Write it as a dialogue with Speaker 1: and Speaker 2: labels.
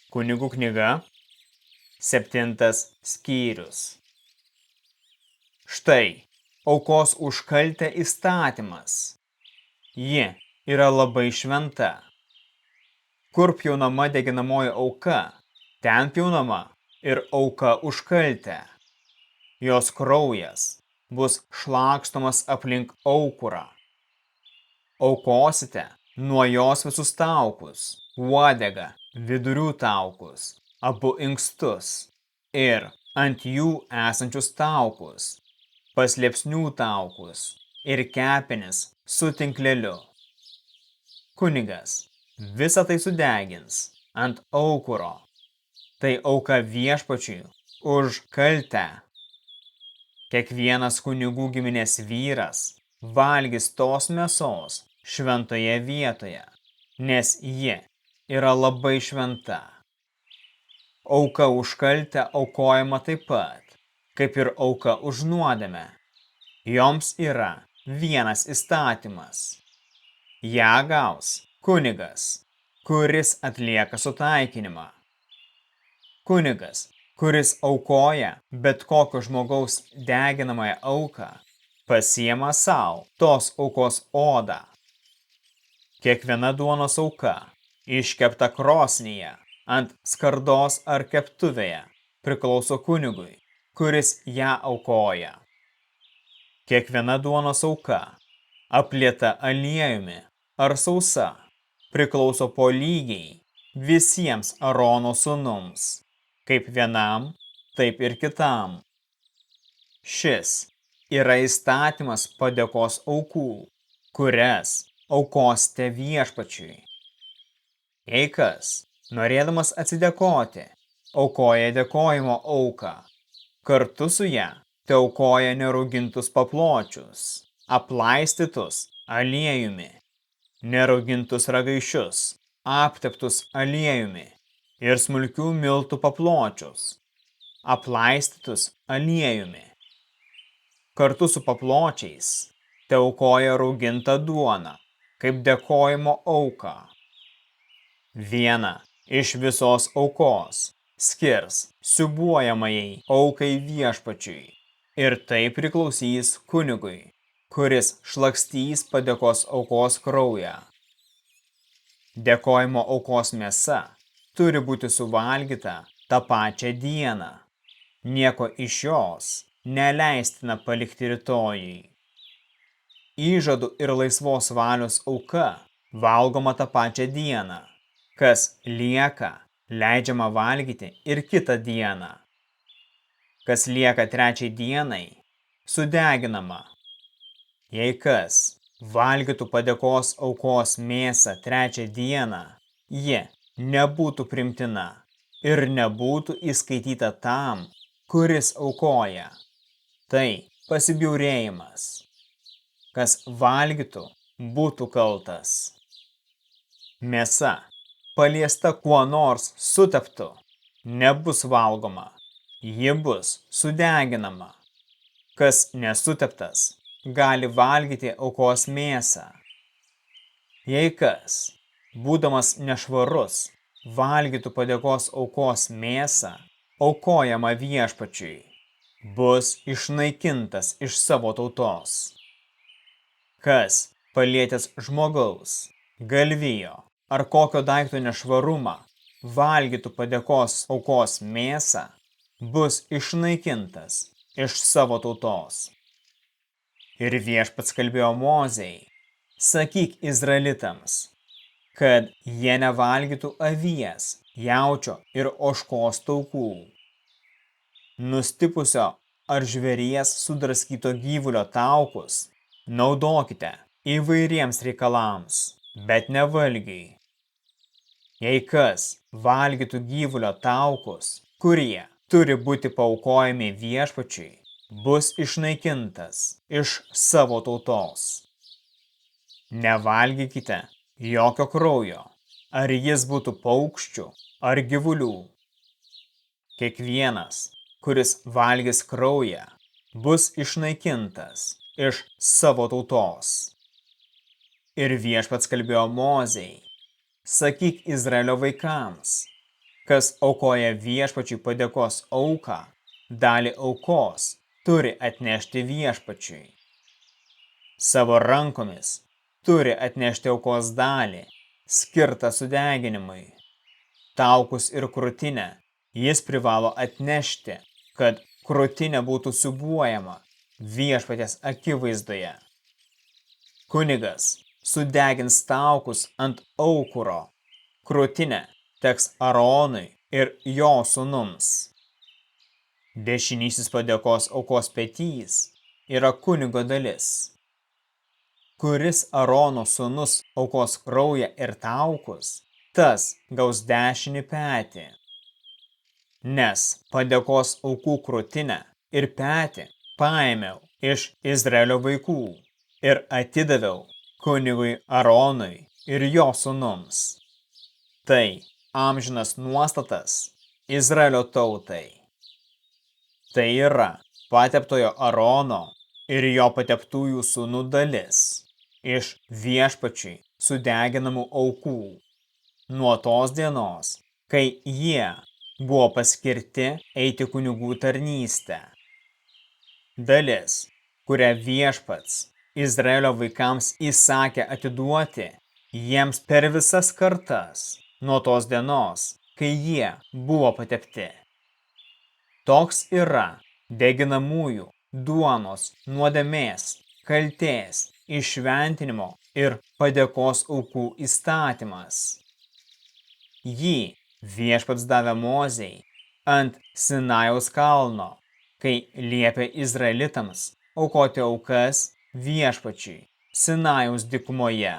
Speaker 1: Kunigų knyga, 7 skyrius. Štai, aukos už kaltę įstatymas. Ji yra labai šventa. Kur pjaunama deginamoji auka, ten pjaunama ir auka už kaltę. Jos kraujas bus šlakstomas aplink aukurą. Aukosite nuo jos visus taukus, uodegą, vidurių taukus, abu inkstus ir ant jų esančius taukus, paslėpsnių taukus ir kepenis su tinkleliu. Kunigas visą tai sudegins ant aukuro. Tai auka Viešpačiui už kaltę. Kiekvienas kunigų giminės vyras valgys tos mėsos šventoje vietoje, nes ji yra labai šventa. Auka už kaltę aukojama taip pat, kaip ir auka už nuodėmę. Joms yra vienas įstatymas. Ją gaus kunigas, kuris atlieka sutaikinimą. Kunigas, kuris aukoja bet kokio žmogaus deginamąją auką, pasiema savo tos aukos odą. Kiekviena duonos auka, iškepta krosnyje, ant skardos ar keptuvėje, priklauso kunigui, kuris ją aukoja. Kiekviena duonos auka, aplieta aliejumi ar sausa, priklauso po lygiai visiems Arono sūnums, kaip vienam, taip ir kitam. Šis yra įstatymas padėkos aukų, kurias aukosite Viešpačiui. Jei kas, norėdamas atsidėkoti, aukoja dėkojimo auką, kartu su ją teaukoja neraugintus papločius, aplaistytus aliejumi, neraugintus ragaišius, apteptus aliejumi ir smulkių miltų papločius, aplaistytus aliejumi. Kartu su papločiais teaukoja raugintą duoną, kaip dėkojimo auką. Vieną iš visos aukos skirs siūbuojamajai aukai Viešpačiui, ir tai priklausys kunigui, kuris šlakstys padėkos aukos kraują. Dėkojimo aukos mėsa turi būti suvalgyta tą pačią dieną. Nieko iš jos neleistina palikti rytojui. Įžadų ir laisvos valios auka valgoma tą pačią dieną. Kas lieka, leidžiama valgyti ir kitą dieną. Kas lieka trečiai dienai, sudeginama. Jei kas valgytų padėkos aukos mėsą trečią dieną, ji nebūtų primtina ir nebūtų įskaityta tam, kuris aukoja. Tai pasibjaurėjimas. Kas valgytų, būtų kaltas. Mėsa, paliesta kuo nors suteptu, nebus valgoma, ji bus sudeginama. Kas nesuteptas, gali valgyti aukos mėsą. Jei kas, būdamas nešvarus, valgytų padėkos aukos mėsą, aukojama Viešpačiui, bus išnaikintas iš savo tautos. Kas palietęs žmogaus, galvijo ar kokio daikto nešvarumą valgytų padėkos aukos mėsą, bus išnaikintas iš savo tautos. Ir Viešpats kalbėjo Mozei, sakyk Izraelitams, kad jie nevalgytų avies, jaučio ir ožkos taukų. Nustipusio ar žvėries sudraskyto gyvulio taukus naudokite įvairiems reikalams, bet ne valgiui. Jei kas valgytų gyvulio taukus, kurie turi būti paaukojami Viešpačiui, bus išnaikintas iš savo tautos. Nevalgykite jokio kraujo, ar jis būtų paukščių ar gyvulių. Kiekvienas, kuris valgys kraują, bus išnaikintas iš savo tautos. Ir Viešpats kalbėjo Mozei, sakyk Izraelio vaikams, Kas aukoja viešpačiui padėkos auką, dalį aukos turi atnešti viešpačiui. Savo rankomis turi atnešti aukos dalį, skirtą sudeginimui. Taukus ir krūtinę jis privalo atnešti, kad krūtinė būtų siūbuojama viešpaties akivaizdoje. Kunigas sudegins taukus ant aukuro, krūtinė teks Aronui ir jo sūnums. Dešinysis padėkos aukos petys yra kunigo dalis. Kuris Arono sūnus aukos kraują ir taukus, tas gaus dešinį petį. Nes padėkos aukų krūtinę ir petį paėmiau iš Izraelio vaikų ir atidaviau kunigui Aronui ir jo sūnums. Tai amžinas nuostatas Izraelio tautai. Tai yra pateptojo Arono ir jo pateptųjų sūnų dalis iš viešpačiui sudeginamų aukų nuo tos dienos, kai jie buvo paskirti eiti kunigų tarnystę. Dalis, kurią viešpats Izraelio vaikams įsakė atiduoti jiems per visas kartas nuo tos dienos, kai jie buvo patepti. Toks yra deginamųjų, duonos, nuodėmės, kaltės, įšventinimo ir padėkos aukų įstatymas. Jį viešpats davė Mozei ant Sinajaus kalno, kai liepė izraelitams aukoti aukas viešpačiui Sinajaus dykumoje.